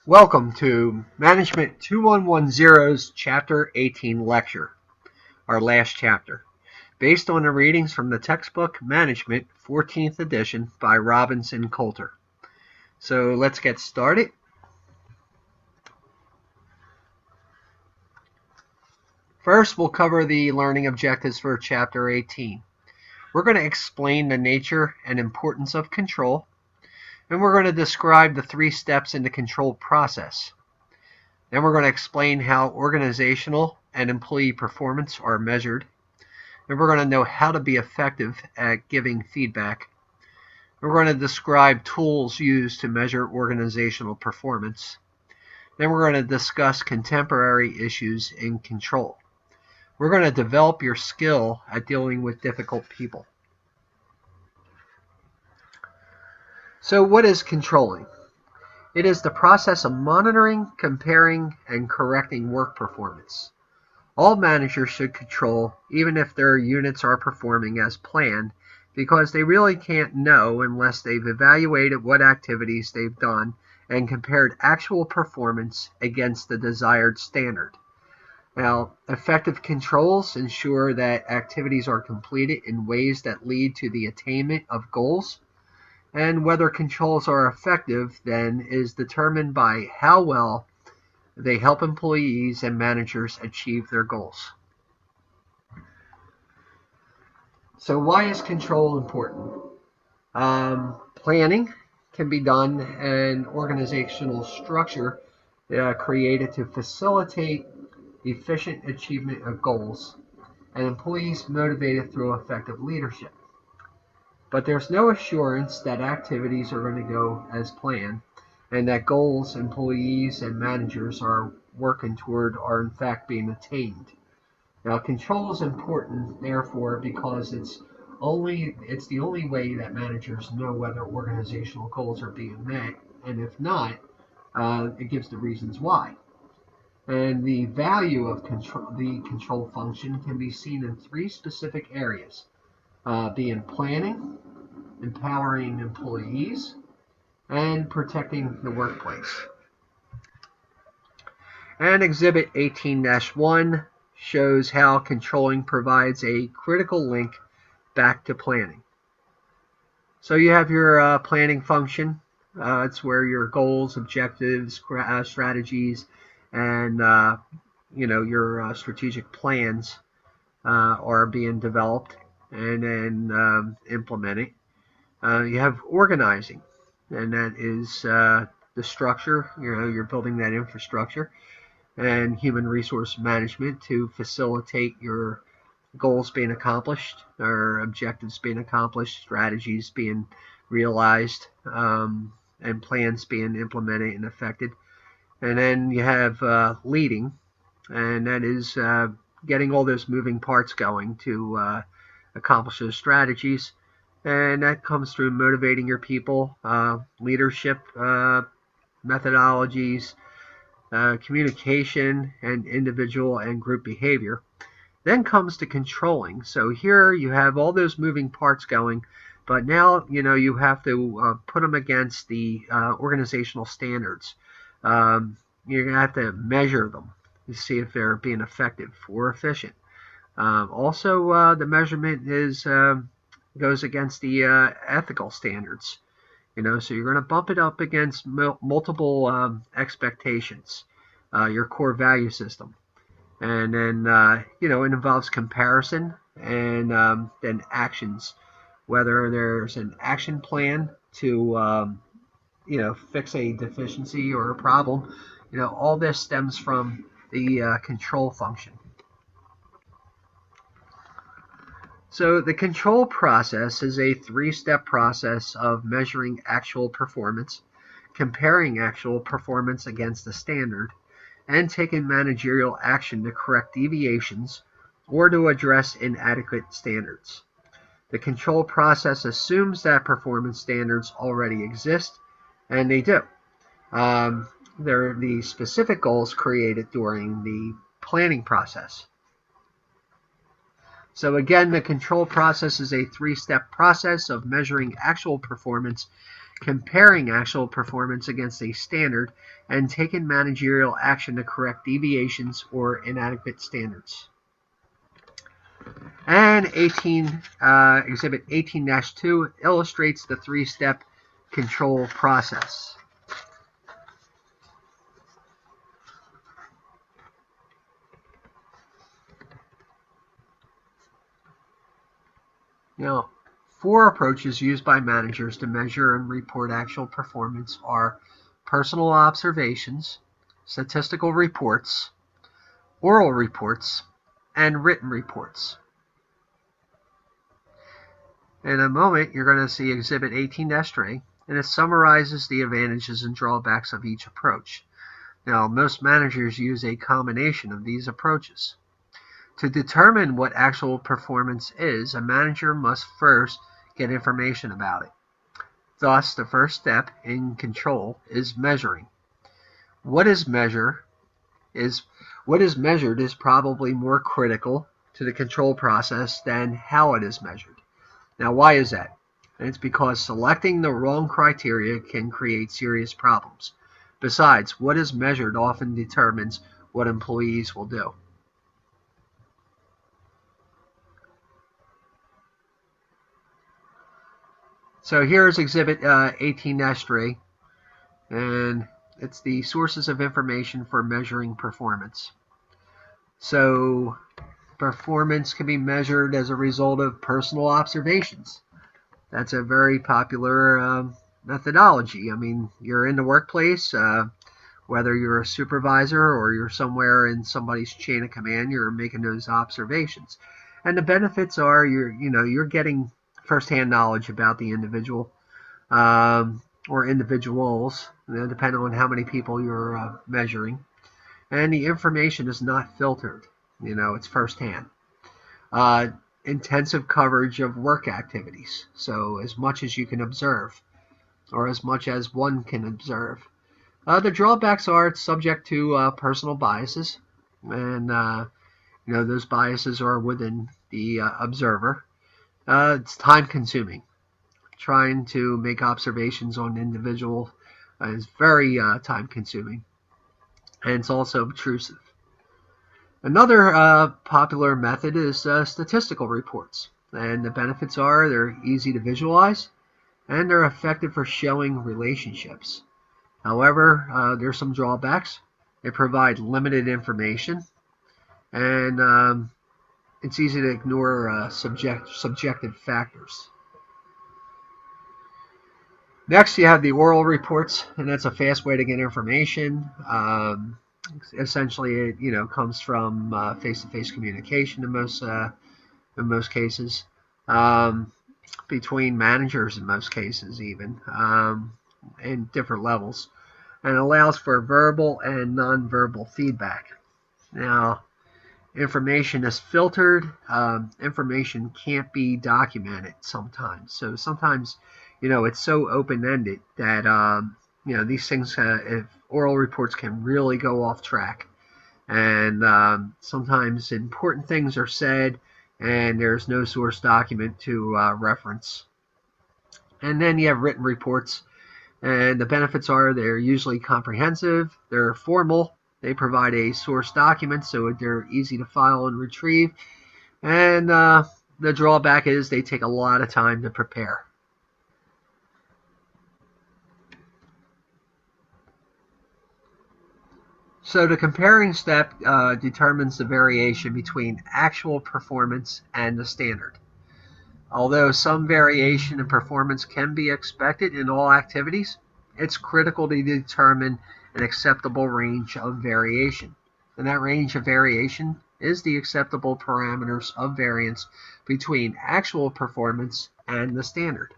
Welcome to Management 2110's Chapter 18 lecture, our last chapter, based on the readings from the textbook Management 14th edition by Robbins and Coulter. So let's get started. First, we'll cover the learning objectives for Chapter 18. We're going to explain the nature and importance of control, and we're going to describe the 3 steps in the control process. Then we're going to explain how organizational and employee performance are measured. And we're going to know how to be effective at giving feedback. We're going to describe tools used to measure organizational performance. Then we're going to discuss contemporary issues in control. We're going to develop your skill at dealing with difficult people. So what is controlling? It is the process of monitoring, comparing, and correcting work performance. All managers should control, even if their units are performing as planned, because they really can't know unless they've evaluated what activities they've done and compared actual performance against the desired standard. Now, effective controls ensure that activities are completed in ways that lead to the attainment of goals. And whether controls are effective, then, is determined by how well they help employees and managers achieve their goals. So why is control important? Planning can be done in organizational structure created to facilitate efficient achievement of goals, and employees motivated through effective leadership. But there's no assurance that activities are going to go as planned and that goals employees and managers are working toward are in fact being attained. Now, control is important, therefore, because it's the only way that managers know whether organizational goals are being met, and if not, it gives the reasons why. And the value of the control function can be seen in 3 specific areas. Being planning, empowering employees, and protecting the workplace. And Exhibit 18-1 shows how controlling provides a critical link back to planning. So you have your planning function. It's where your goals, objectives, strategies, and your strategic plans are being developed and then implemented. You have organizing, and that is the structure. You're building that infrastructure, and human resource management to facilitate your goals being accomplished, or objectives being accomplished, strategies being realized, and plans being implemented and effected. And then you have leading, and that is getting all those moving parts going to accomplish those strategies. And that comes through motivating your people, leadership methodologies, communication, and individual and group behavior. Then comes to controlling. So here you have all those moving parts going, but now you have to put them against the organizational standards. You're going to have to measure them to see if they're being effective or efficient. Also, the measurement goes against the ethical standards. So you're going to bump it up against multiple expectations, your core value system. And then, it involves comparison and then actions, whether there's an action plan to, fix a deficiency or a problem. All this stems from the control function. So the control process is a 3-step process of measuring actual performance, comparing actual performance against the standard, and taking managerial action to correct deviations or to address inadequate standards. The control process assumes that performance standards already exist, and they do. They're the specific goals created during the planning process. So again, the control process is a 3-step process of measuring actual performance, comparing actual performance against a standard, and taking managerial action to correct deviations or inadequate standards. And Exhibit 18-2 illustrates the three-step control process. Now, 4 approaches used by managers to measure and report actual performance are personal observations, statistical reports, oral reports, and written reports. In a moment, you're going to see Exhibit 18-3, and it summarizes the advantages and drawbacks of each approach. Now, most managers use a combination of these approaches. To determine what actual performance is, a manager must first get information about it. Thus, the first step in control is measuring. What is measured is probably more critical to the control process than how it is measured. Now, why is that? And it's because selecting the wrong criteria can create serious problems. Besides, what is measured often determines what employees will do. So here's Exhibit 18-3, and it's the sources of information for measuring performance. So performance can be measured as a result of personal observations. That's a very popular methodology. I mean, you're in the workplace, whether you're a supervisor or you're somewhere in somebody's chain of command, you're making those observations. And the benefits are you're getting first-hand knowledge about the individual or individuals, depending on how many people you're measuring. And the information is not filtered. It's first-hand. Intensive coverage of work activities. So as much as you can observe, or as much as one can observe. The drawbacks are it's subject to personal biases, and those biases are within the observer. It's time-consuming. Trying to make observations on an individual is very time-consuming, and it's also obtrusive. Another popular method is statistical reports, and the benefits are they're easy to visualize, and they're effective for showing relationships. However, there's some drawbacks. They provide limited information, and it's easy to ignore subjective factors. Next, you have the oral reports, and that's a fast way to get information. Essentially, it comes from face-to-face communication in most cases, between managers in most cases even, in different levels, and allows for verbal and nonverbal feedback. Now, information is filtered. Information can't be documented sometimes. So sometimes, it's so open-ended that, these things, if oral reports can really go off track. And sometimes important things are said and there's no source document to reference. And then you have written reports. And the benefits are they're usually comprehensive, they're formal, they provide a source document so they're easy to file and retrieve, and the drawback is they take a lot of time to prepare. So the comparing step determines the variation between actual performance and the standard. Although some variation in performance can be expected in all activities, it's critical to determine an acceptable range of variation. And that range of variation is the acceptable parameters of variance between actual performance and the standard.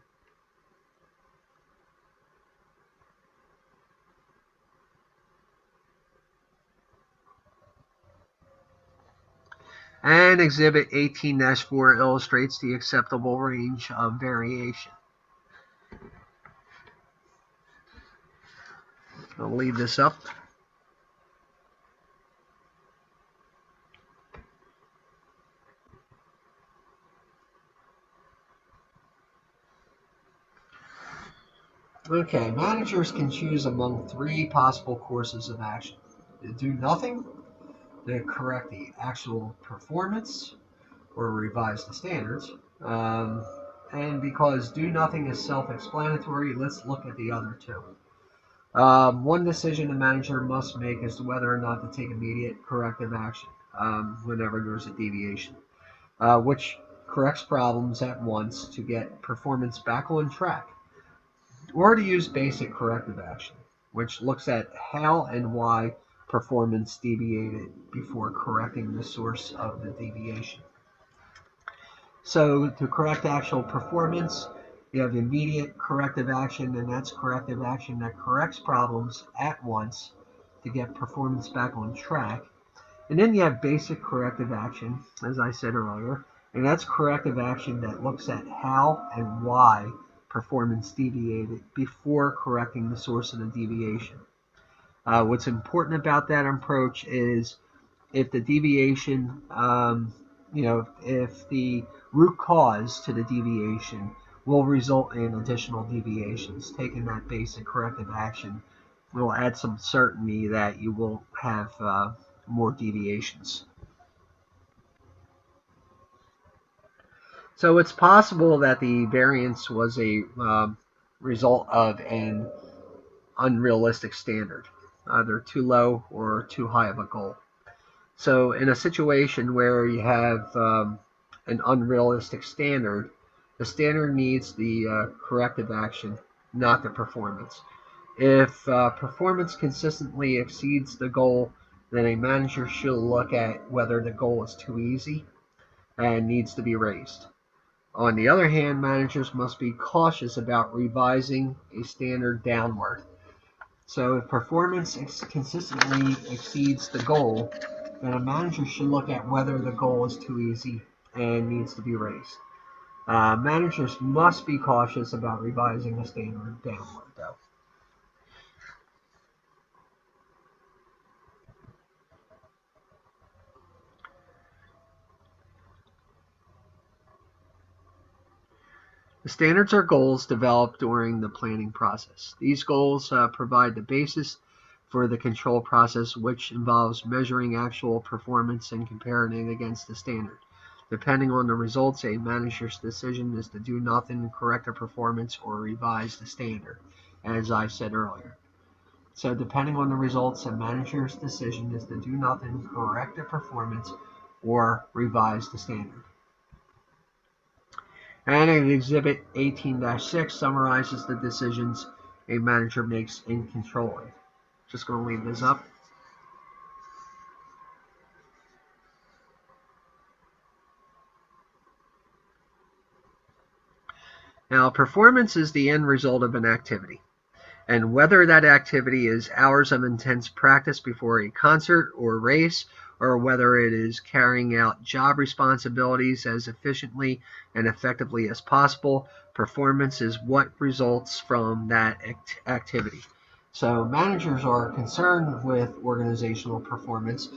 And Exhibit 18-4 illustrates the acceptable range of variation. I'll leave this up. Okay, managers can choose among three possible courses of action. To do nothing, to correct the actual performance, or revise the standards. And because do nothing is self-explanatory, let's look at the other two. One decision a manager must make as to whether or not to take immediate corrective action whenever there's a deviation, which corrects problems at once to get performance back on track, or to use basic corrective action, which looks at how and why performance deviated before correcting the source of the deviation. So to correct actual performance, you have immediate corrective action, and that's corrective action that corrects problems at once to get performance back on track. And then you have basic corrective action, as I said earlier, and that's corrective action that looks at how and why performance deviated before correcting the source of the deviation. What's important about that approach is if the deviation, if the root cause to the deviation will result in additional deviations, taking that basic corrective action will add some certainty that you won't have more deviations. So it's possible that the variance was a result of an unrealistic standard, either too low or too high of a goal. So in a situation where you have an unrealistic standard, the standard needs the corrective action, not the performance. If performance consistently exceeds the goal, then a manager should look at whether the goal is too easy and needs to be raised. On the other hand, managers must be cautious about revising a standard downward. So if performance consistently exceeds the goal, then a manager should look at whether the goal is too easy and needs to be raised. Managers must be cautious about revising a standard downward, though. The standards are goals developed during the planning process. These goals provide the basis for the control process, which involves measuring actual performance and comparing it against the standard. Depending on the results, a manager's decision is to do nothing, correct a performance, or revise the standard, as I said earlier. So depending on the results, a manager's decision is to do nothing, correct a performance, or revise the standard. And Exhibit 18-6 summarizes the decisions a manager makes in controlling. Just going to leave this up. Now, performance is the end result of an activity. And whether that activity is hours of intense practice before a concert or race, or whether it is carrying out job responsibilities as efficiently and effectively as possible, performance is what results from that activity. So managers are concerned with organizational performance,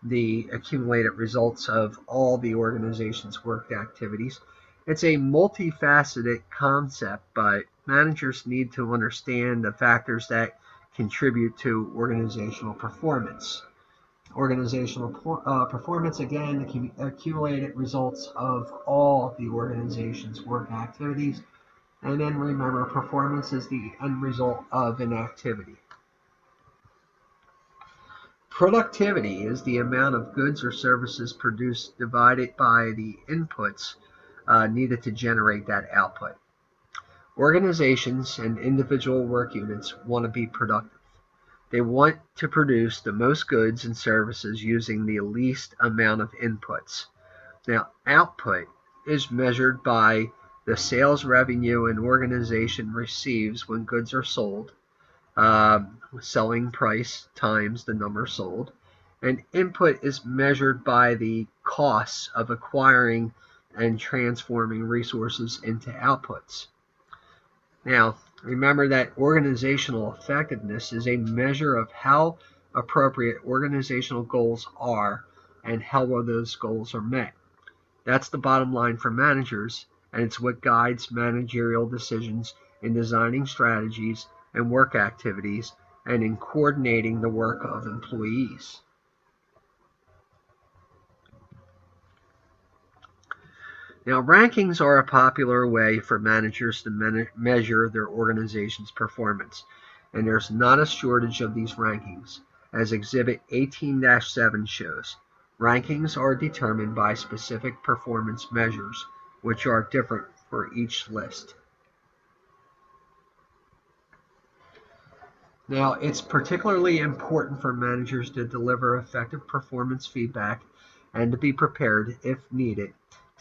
the accumulated results of all the organization's work activities. It's a multifaceted concept, but managers need to understand the factors that contribute to organizational performance. Organizational performance, again, accumulated results of all the organization's work activities. And then remember, performance is the end result of an activity. Productivity is the amount of goods or services produced divided by the inputs needed to generate that output. Organizations and individual work units want to be productive. They want to produce the most goods and services using the least amount of inputs. Now, output is measured by the sales revenue an organization receives when goods are sold, selling price times the number sold, and input is measured by the costs of acquiring and transforming resources into outputs. Now, remember that organizational effectiveness is a measure of how appropriate organizational goals are and how well those goals are met. That's the bottom line for managers, and it's what guides managerial decisions in designing strategies and work activities and in coordinating the work of employees. Now, rankings are a popular way for managers to measure their organization's performance, and there's not a shortage of these rankings. As Exhibit 18-7 shows, rankings are determined by specific performance measures, which are different for each list. Now, it's particularly important for managers to deliver effective performance feedback and to be prepared, if needed,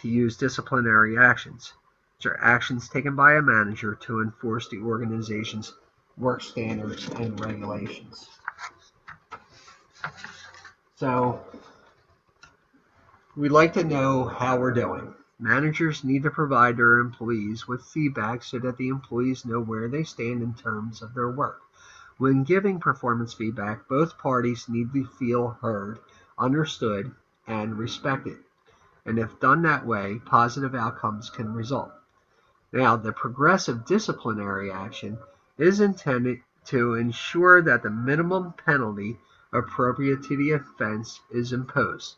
to use disciplinary actions, which are actions taken by a manager to enforce the organization's work standards and regulations. So, we'd like to know how we're doing. Managers need to provide their employees with feedback so that the employees know where they stand in terms of their work. When giving performance feedback, both parties need to feel heard, understood, and respected. And if done that way, positive outcomes can result. Now, the progressive disciplinary action is intended to ensure that the minimum penalty appropriate to the offense is imposed.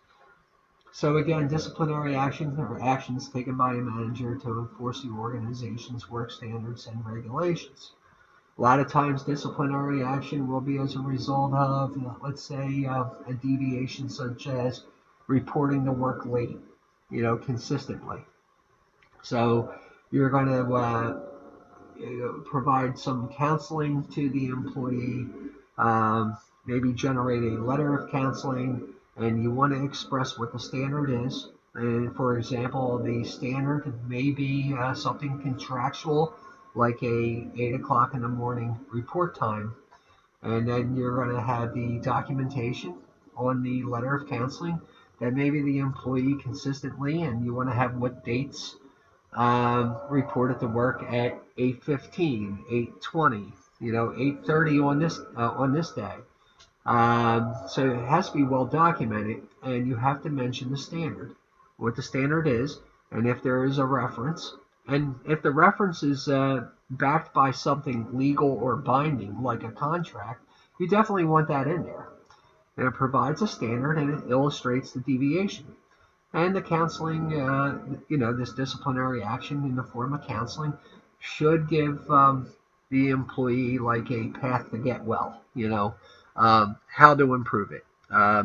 So again, disciplinary actions are actions taken by a manager to enforce the organization's work standards and regulations. A lot of times disciplinary action will be as a result of, let's say, a deviation such as reporting the work late, consistently. So you're going to provide some counseling to the employee, maybe generate a letter of counseling, and you want to express what the standard is. And for example, the standard may be something contractual, like a 8 o'clock in the morning report time. And then you're going to have the documentation on the letter of counseling that maybe the employee consistently, and you want to have what dates reported to work at 8:15, 8:20, 8:30 on this day. So it has to be well documented, and you have to mention the standard, what the standard is, and if there is a reference, and if the reference is backed by something legal or binding, like a contract, you definitely want that in there. And it provides a standard and it illustrates the deviation. And the counseling, this disciplinary action in the form of counseling should give the employee like a path to get well, how to improve it.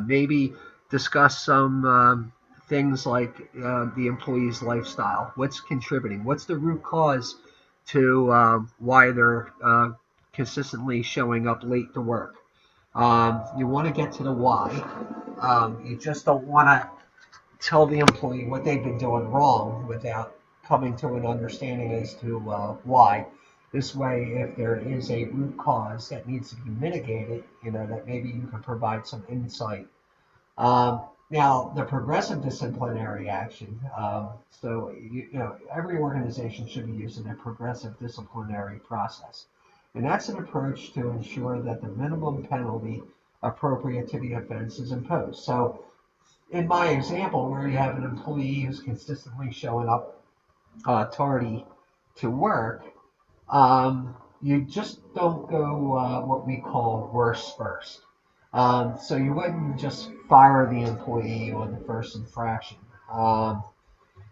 Maybe discuss some things like the employee's lifestyle. What's contributing? What's the root cause to why they're consistently showing up late to work? You want to get to the why. You just don't want to tell the employee what they've been doing wrong without coming to an understanding as to why. This way, if there is a root cause that needs to be mitigated, that maybe you can provide some insight. Now, the progressive disciplinary action, every organization should be using a progressive disciplinary process. And that's an approach to ensure that the minimum penalty appropriate to the offense is imposed. So, in my example, where you have an employee who's consistently showing up tardy to work, you just don't go what we call worse first. So you wouldn't just fire the employee on the first infraction.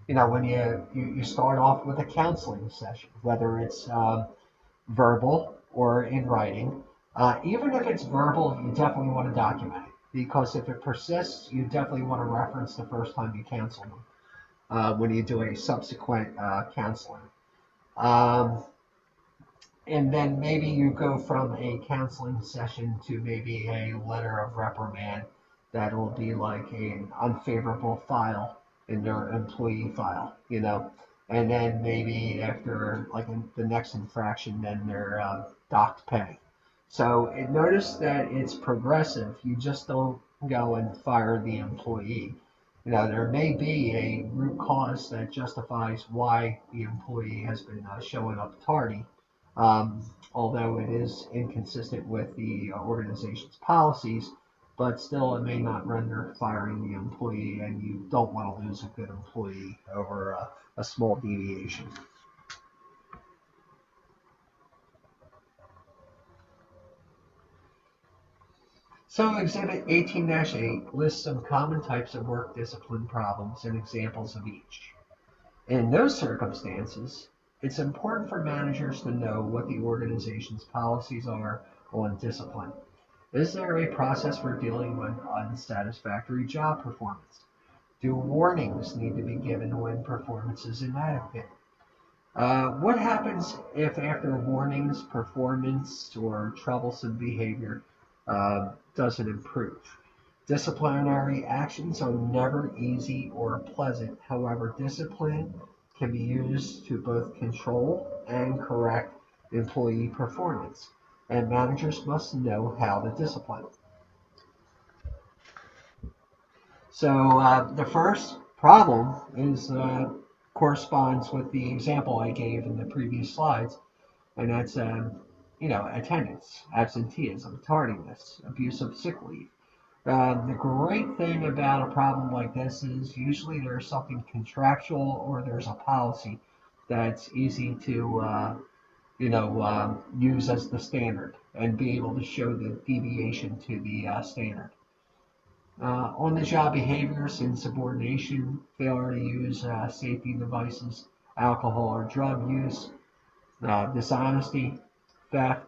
When you start off with a counseling session, whether it's verbal or in writing, even if it's verbal, you definitely want to document it, because if it persists, you definitely want to reference the first time you counsel them when you do a subsequent counseling. And then maybe you go from a counseling session to maybe a letter of reprimand that will be like an unfavorable file in their employee file, and then maybe after like the next infraction, then they're docked pay. So notice that it's progressive. You just don't go and fire the employee. There may be a root cause that justifies why the employee has been showing up tardy. Although it is inconsistent with the organization's policies, but still it may not render firing the employee, and you don't want to lose a good employee over a small deviation. So Exhibit 18-8 lists some common types of work discipline problems and examples of each. In those circumstances, it's important for managers to know what the organization's policies are on discipline. Is there a process for dealing with unsatisfactory job performance? Do warnings need to be given when performance is inadequate? What happens if after warnings, performance or troublesome behavior doesn't improve? Disciplinary actions are never easy or pleasant. However, discipline can be used to both control and correct employee performance, and managers must know how to discipline. So the first problem is corresponds with the example I gave in the previous slides, and that's attendance, absenteeism, tardiness, abuse of sick leave. The great thing about a problem like this is usually there's something contractual or there's a policy that's easy to use as the standard and be able to show the deviation to the standard. On-the-job behaviors, insubordination, failure to use safety devices, alcohol or drug use, dishonesty, theft,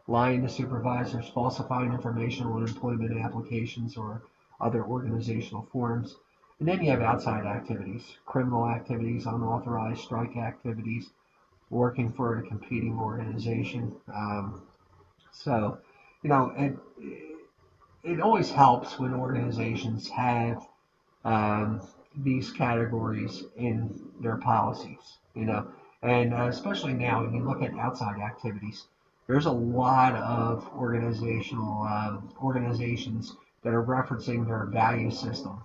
lying to supervisors, falsifying information on employment applications or other organizational forms. And then you have outside activities, criminal activities, unauthorized strike activities, working for a competing organization. So, you know, it always helps when organizations have these categories in their policies, and especially now when you look at outside activities, there's a lot of organizations that are referencing their value system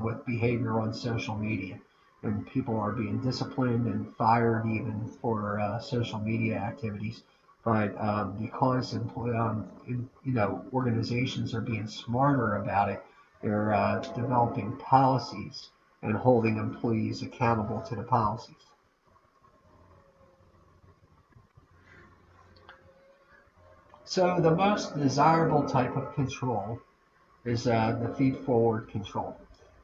with behavior on social media, and people are being disciplined and fired even for social media activities. But because organizations are being smarter about it, they're developing policies and holding employees accountable to the policies. So the most desirable type of control is the feed-forward control.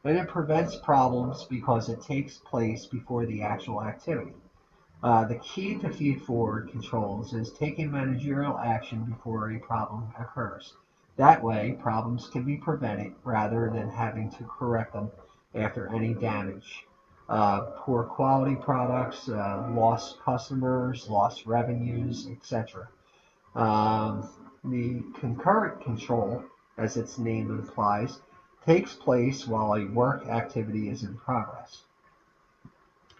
And it prevents problems because it takes place before the actual activity. The key to feed-forward controls is taking managerial action before a problem occurs. That way, problems can be prevented rather than having to correct them after any damage. Poor quality products, lost customers, lost revenues, etc. The concurrent control, as its name implies, takes place while a work activity is in progress.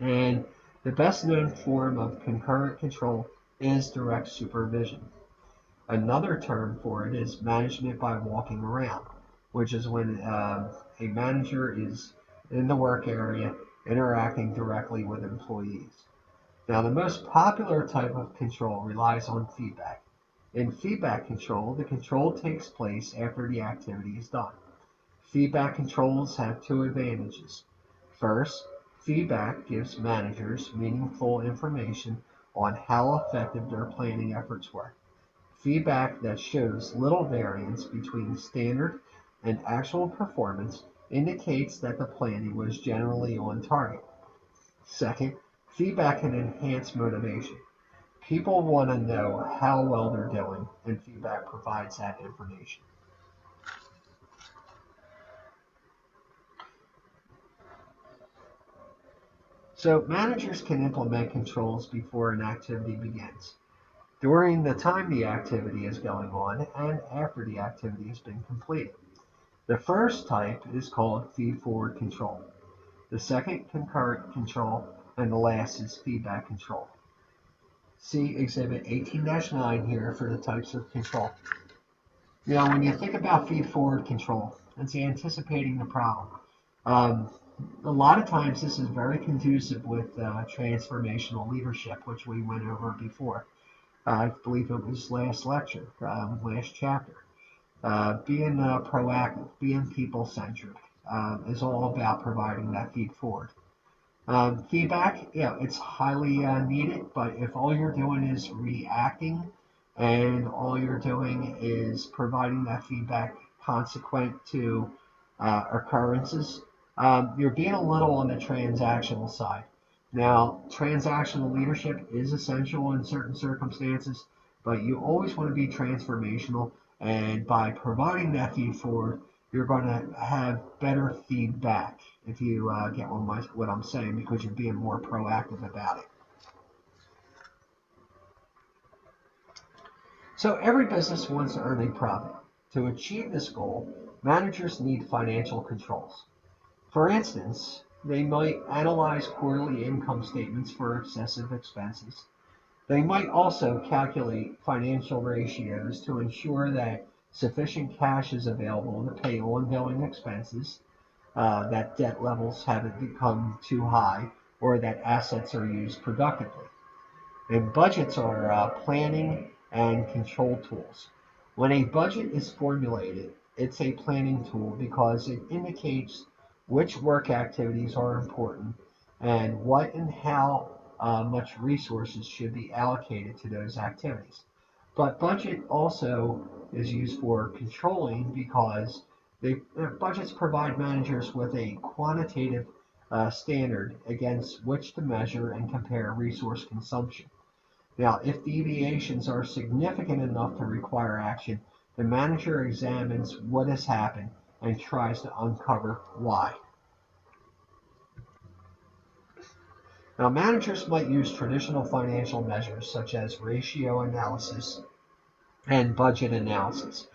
And the best known form of concurrent control is direct supervision. Another term for it is management by walking around, which is when a manager is in the work area interacting directly with employees. Now, the most popular type of control relies on feedback. In feedback control, the control takes place after the activity is done. Feedback controls have two advantages. First, feedback gives managers meaningful information on how effective their planning efforts were. Feedback that shows little variance between standard and actual performance indicates that the planning was generally on target. Second, feedback can enhance motivation. People want to know how well they're doing, and feedback provides that information. So managers can implement controls before an activity begins, during the time the activity is going on, and after the activity has been completed. The first type is called feed-forward control. The second, concurrent control, and the last is feedback control. See Exhibit 18-9 here for the types of control. Now, when you think about feed-forward control, it's anticipating the problem. A lot of times this is very conducive with transformational leadership, which we went over before. I believe it was last lecture, last chapter. Being proactive, being people-centric is all about providing that feed forward. Feedback, it's highly needed, but if all you're doing is reacting and all you're doing is providing that feedback, consequent to occurrences, you're being a little on the transactional side. Now, transactional leadership is essential in certain circumstances, but you always want to be transformational, and by providing that feed forward, you're going to have better feedback, if you get what I'm saying, because you're being more proactive about it. So every business wants to earn a profit. To achieve this goal, managers need financial controls. For instance, they might analyze quarterly income statements for excessive expenses. They might also calculate financial ratios to ensure that sufficient cash is available to pay ongoing expenses, that debt levels haven't become too high, or that assets are used productively. And budgets are planning and control tools. When a budget is formulated, it's a planning tool because it indicates which work activities are important and what and how much resources should be allocated to those activities. But budget also is used for controlling because budgets provide managers with a quantitative standard against which to measure and compare resource consumption. Now, if deviations are significant enough to require action, the manager examines what has happened and tries to uncover why. Now, managers might use traditional financial measures such as ratio analysis and budget analysis.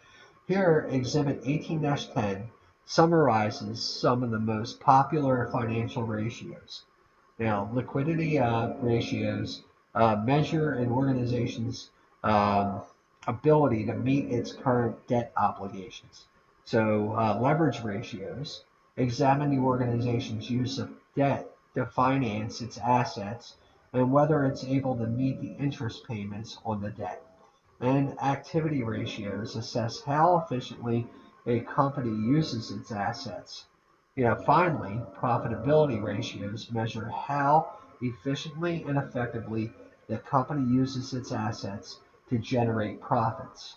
Here, Exhibit 18-10 summarizes some of the most popular financial ratios. Now, liquidity ratios measure an organization's ability to meet its current debt obligations. So, leverage ratios examine the organization's use of debt to finance its assets and whether it's able to meet the interest payments on the debt. And activity ratios assess how efficiently a company uses its assets. Finally, profitability ratios measure how efficiently and effectively the company uses its assets to generate profits.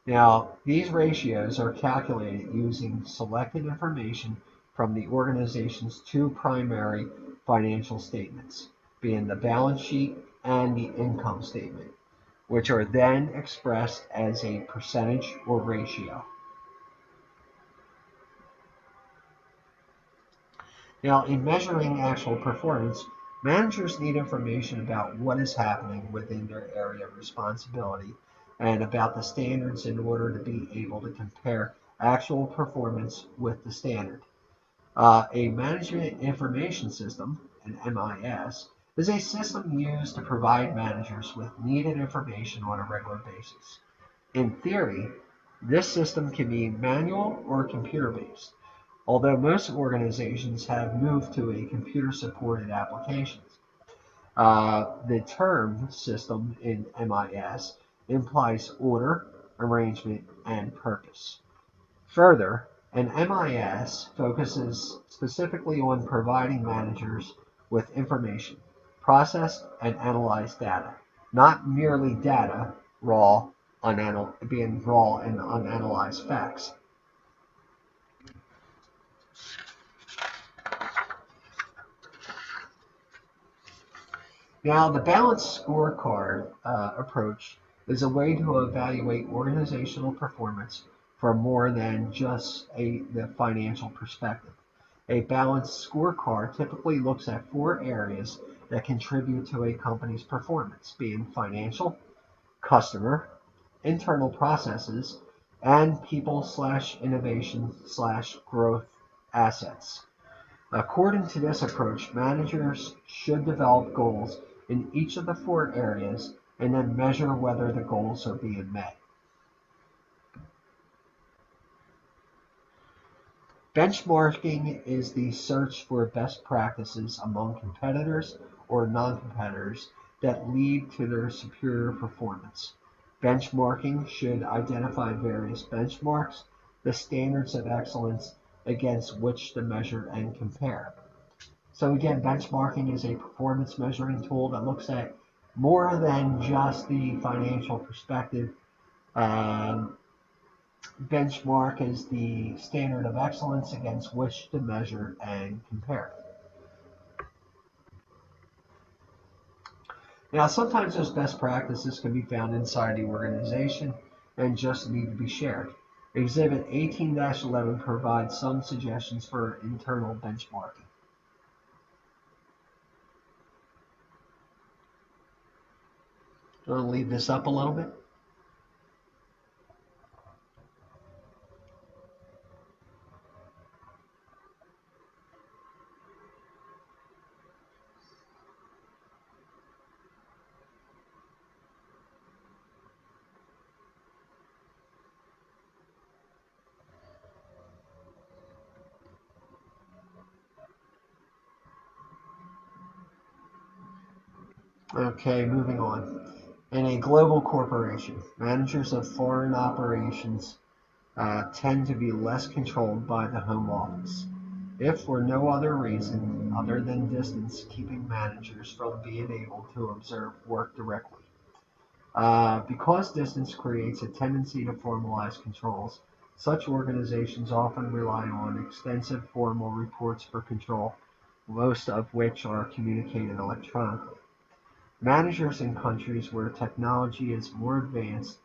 Now, these ratios are calculated using selected information from the organization's two primary financial statements, being the balance sheet and the income statement, which are then expressed as a percentage or ratio. Now, in measuring actual performance, managers need information about what is happening within their area of responsibility and about the standards in order to be able to compare actual performance with the standard. A management information system, an MIS, is a system used to provide managers with needed information on a regular basis. In theory, this system can be manual or computer-based, although most organizations have moved to a computer-supported applications. The term system in MIS implies order, arrangement, and purpose. Further, an MIS focuses specifically on providing managers with information, processed and analyzed data, not merely data, being raw and unanalyzed facts. Now, the balanced scorecard approach is a way to evaluate organizational performance from more than just the financial perspective. A balanced scorecard typically looks at 4 areas that contribute to a company's performance, being financial, customer, internal processes, and people/innovation/growth assets. According to this approach, managers should develop goals in each of the 4 areas and then measure whether the goals are being met. Benchmarking is the search for best practices among competitors or non-competitors that lead to their superior performance. Benchmarking should identify various benchmarks, the standards of excellence against which to measure and compare. So again, benchmarking is a performance measuring tool that looks at more than just the financial perspective. Benchmark is the standard of excellence against which to measure and compare. Now, sometimes those best practices can be found inside the organization and just need to be shared. Exhibit 18-11 provides some suggestions for internal benchmarking. I'm going to leave this up a little bit. Okay, moving on. In a global corporation, managers of foreign operations tend to be less controlled by the home office, if for no other reason other than distance keeping managers from being able to observe work directly. Because distance creates a tendency to formalize controls, such organizations often rely on extensive formal reports for control, most of which are communicated electronically. Managers in countries where technology is more advanced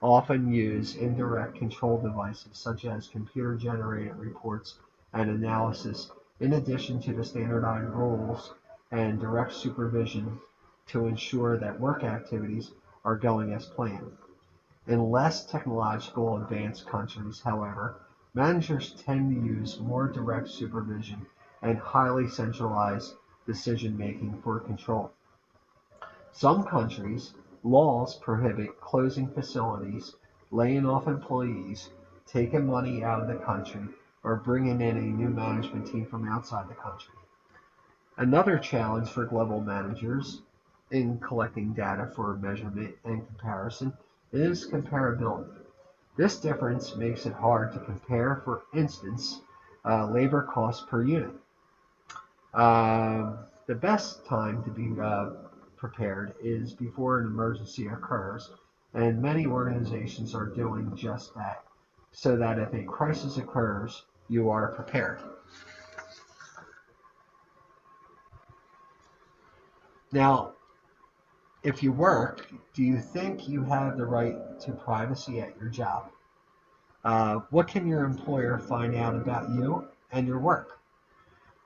often use indirect control devices such as computer-generated reports and analysis, in addition to the standardized rules and direct supervision to ensure that work activities are going as planned. In less technological advanced countries, however, managers tend to use more direct supervision and highly centralized decision-making for control. Some countries' laws prohibit closing facilities, laying off employees, taking money out of the country, or bringing in a new management team from outside the country. Another challenge for global managers in collecting data for measurement and comparison is comparability. This difference makes it hard to compare, for instance, labor costs per unit. The best time to be prepared is before an emergency occurs, and many organizations are doing just that, so that if a crisis occurs, you are prepared. Now, if you work, do you think you have the right to privacy at your job? What can your employer find out about you and your work?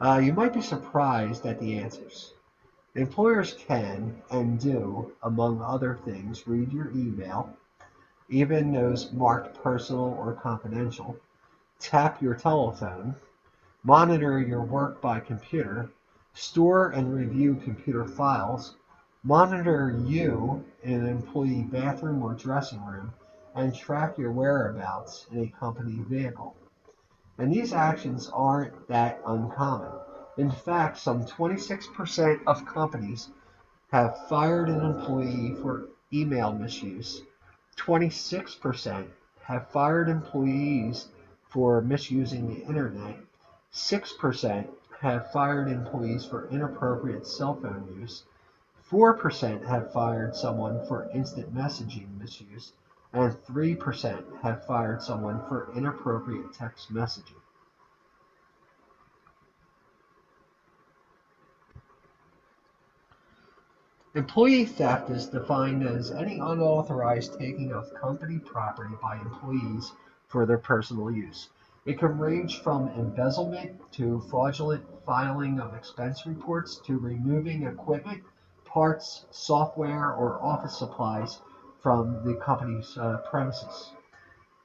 You might be surprised at the answers. Employers can and do, among other things, read your email, even those marked personal or confidential, tap your telephone, monitor your work by computer, store and review computer files, monitor you in an employee bathroom or dressing room, and track your whereabouts in a company vehicle. And these actions aren't that uncommon. In fact, some 26% of companies have fired an employee for email misuse. 26% have fired employees for misusing the internet. 6% have fired employees for inappropriate cell phone use. 4% have fired someone for instant messaging misuse. And 3% have fired someone for inappropriate text messaging. Employee theft is defined as any unauthorized taking of company property by employees for their personal use. It can range from embezzlement to fraudulent filing of expense reports to removing equipment, parts, software, or office supplies from the company's premises.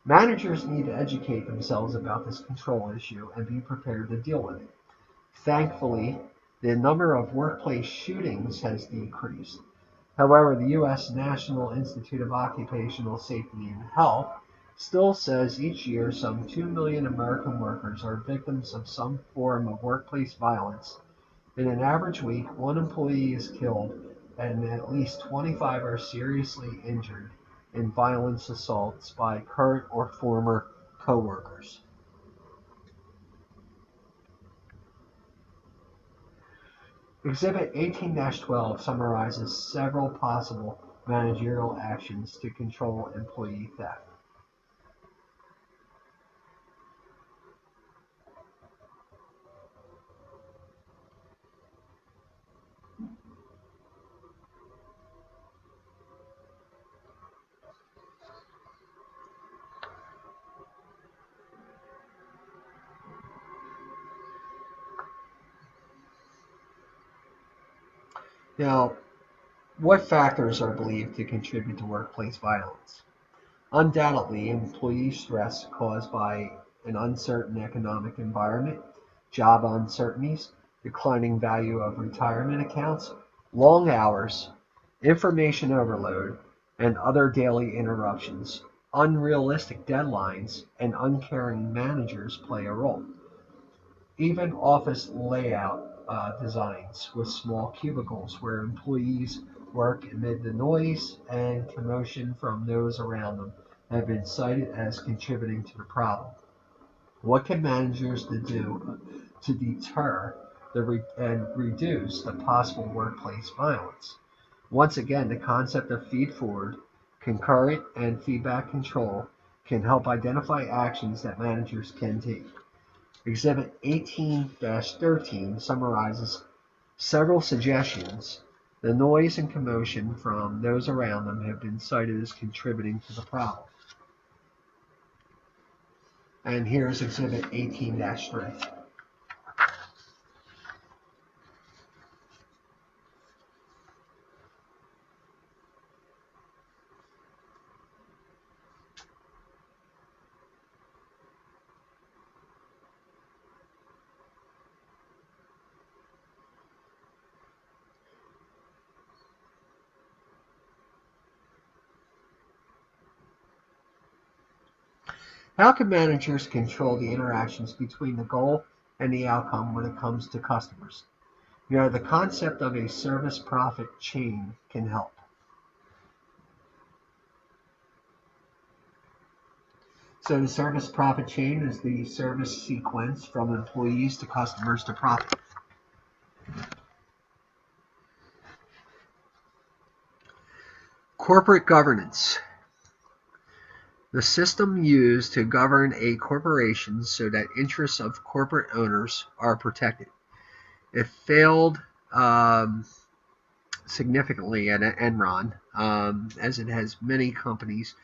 Managers need to educate themselves about this control issue and be prepared to deal with it. Thankfully, the number of workplace shootings has decreased. However, the U.S. National Institute of Occupational Safety and Health still says each year some 2 million American workers are victims of some form of workplace violence. In an average week, one employee is killed and at least 25 are seriously injured in violence assaults by current or former coworkers. Exhibit 18-12 summarizes several possible managerial actions to control employee theft. Now, what factors are believed to contribute to workplace violence? Undoubtedly, employee stress caused by an uncertain economic environment, job uncertainties, declining value of retirement accounts, long hours, information overload, and other daily interruptions. Unrealistic deadlines and uncaring managers play a role. Even office layout designs with small cubicles where employees work amid the noise and commotion from those around them have been cited as contributing to the problem. What can managers do to deter and reduce the possible workplace violence? Once again, the concept of feed forward, concurrent, and feedback control can help identify actions that managers can take. Exhibit 18-13 summarizes several suggestions. The noise and commotion from those around them have been cited as contributing to the problem. And here's Exhibit 18-3. How can managers control the interactions between the goal and the outcome when it comes to customers? The concept of a service profit chain can help. So the service profit chain is the service sequence from employees to customers to profit. Corporate governance. The system used to govern a corporation so that interests of corporate owners are protected. It failed significantly at Enron, as it has many companies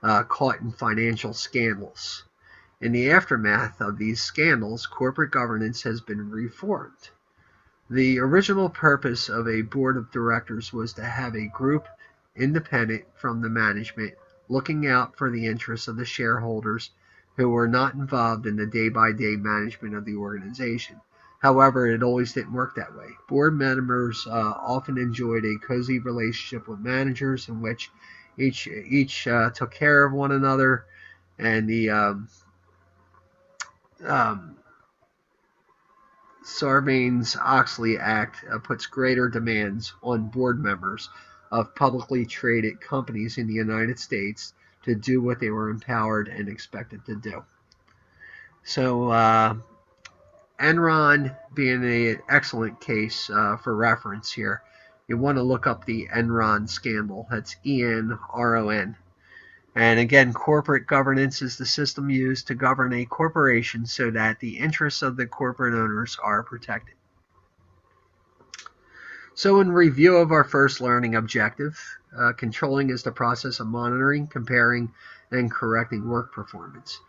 caught in financial scandals. In the aftermath of these scandals, corporate governance has been reformed. The original purpose of a board of directors was to have a group independent from the management, looking out for the interests of the shareholders who were not involved in the day-by-day management of the organization. However, it always didn't work that way. Board members often enjoyed a cozy relationship with managers in which each took care of one another, and the Sarbanes-Oxley Act puts greater demands on board members of publicly traded companies in the United States to do what they were empowered and expected to do. So Enron being an excellent case for reference here. You want to look up the Enron scandal. That's ENRON. And again, corporate governance is the system used to govern a corporation so that the interests of the corporate owners are protected. So in review of our first learning objective, controlling is the process of monitoring, comparing, and correcting work performance.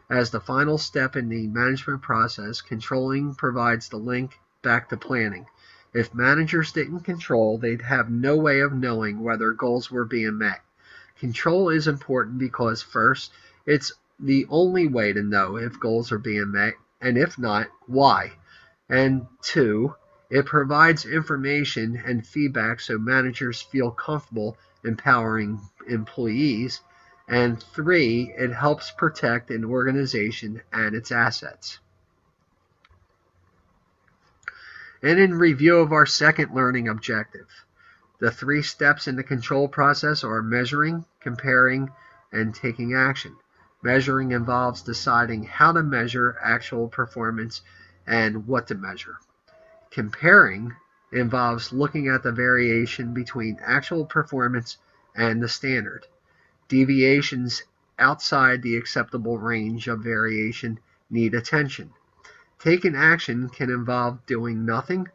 As the final step in the management process, controlling provides the link back to planning. If managers didn't control, they'd have no way of knowing whether goals were being met. Control is important because first, it's the only way to know if goals are being met, and if not, why. And two, it provides information and feedback so managers feel comfortable empowering employees. And three, it helps protect an organization and its assets. And in review of our second learning objective, the 3 steps in the control process are measuring, comparing, and taking action. Measuring involves deciding how to measure actual performance and what to measure. Comparing involves looking at the variation between actual performance and the standard. Deviations outside the acceptable range of variation need attention. Taking action can involve doing nothing,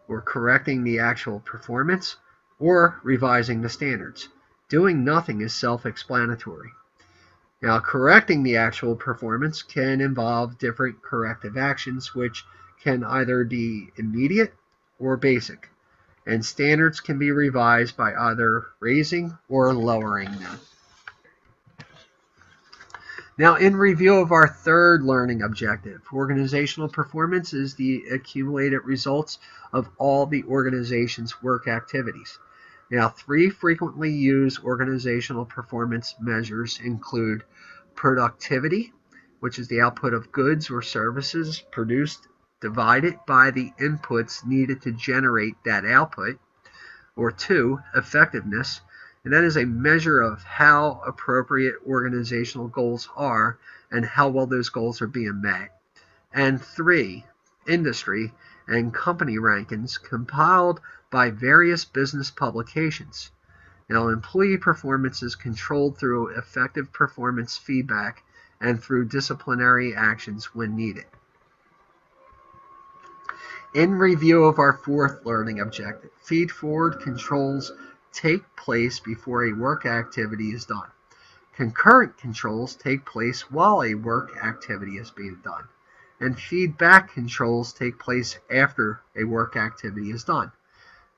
or correcting the actual performance, or revising the standards. Doing nothing is self-explanatory. Now, correcting the actual performance can involve different corrective actions, which can either be immediate or basic. and standards can be revised by either raising or lowering them. Now, in review of our third learning objective, organizational performance is the accumulated results of all the organization's work activities. Now, 3 frequently used organizational performance measures include productivity, which is the output of goods or services produced divided by the inputs needed to generate that output, or 2, effectiveness, and that is a measure of how appropriate organizational goals are and how well those goals are being met. And 3, industry and company rankings compiled by various business publications. Now, employee performance is controlled through effective performance feedback and through disciplinary actions when needed. In review of our fourth learning objective, feed-forward controls take place before a work activity is done. Concurrent controls take place while a work activity is being done. And feedback controls take place after a work activity is done.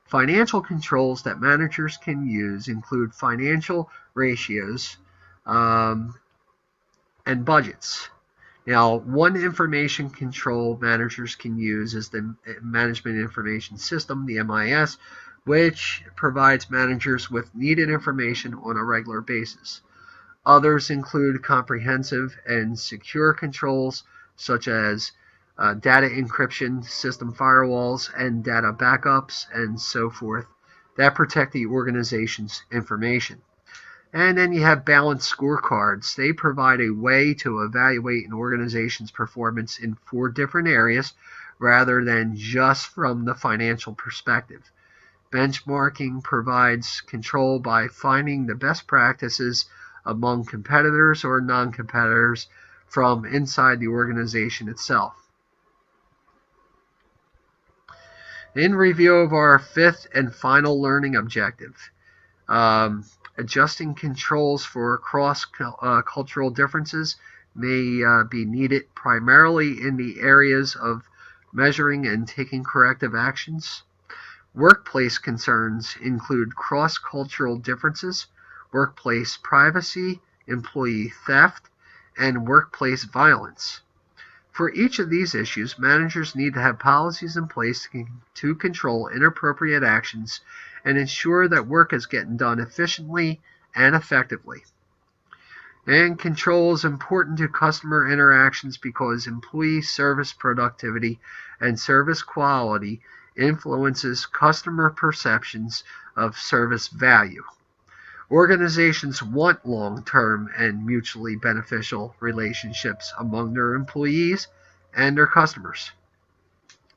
Financial controls that managers can use include financial ratios and budgets. Now, one information control managers can use is the Management Information System, the MIS, which provides managers with needed information on a regular basis. Others include comprehensive and secure controls such as data encryption, system firewalls, and data backups, and so forth, that protect the organization's information. And then you have balanced scorecards. They provide a way to evaluate an organization's performance in 4 different areas rather than just from the financial perspective. Benchmarking provides control by finding the best practices among competitors or non-competitors from inside the organization itself. In review of our fifth and final learning objective, adjusting controls for cross-cultural differences may be needed primarily in the areas of measuring and taking corrective actions. Workplace concerns include cross-cultural differences, workplace privacy, employee theft, and workplace violence. For each of these issues, managers need to have policies in place to control inappropriate actions and ensure that work is getting done efficiently and effectively. And control is important to customer interactions because employee service productivity and service quality influences customer perceptions of service value. Organizations want long-term and mutually beneficial relationships among their employees and their customers.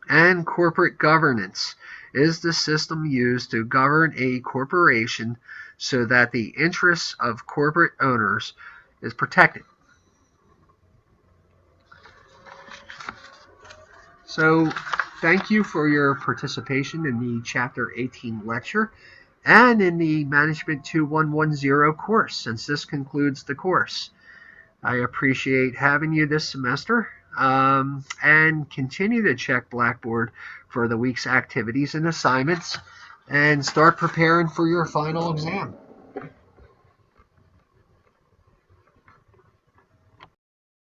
And corporate governance is the system used to govern a corporation so that the interests of corporate owners is protected. So, thank you for your participation in the Chapter 18 lecture and in the Management 2110 course, since this concludes the course. I appreciate having you this semester, and continue to check Blackboard for the week's activities and assignments, and start preparing for your final exam.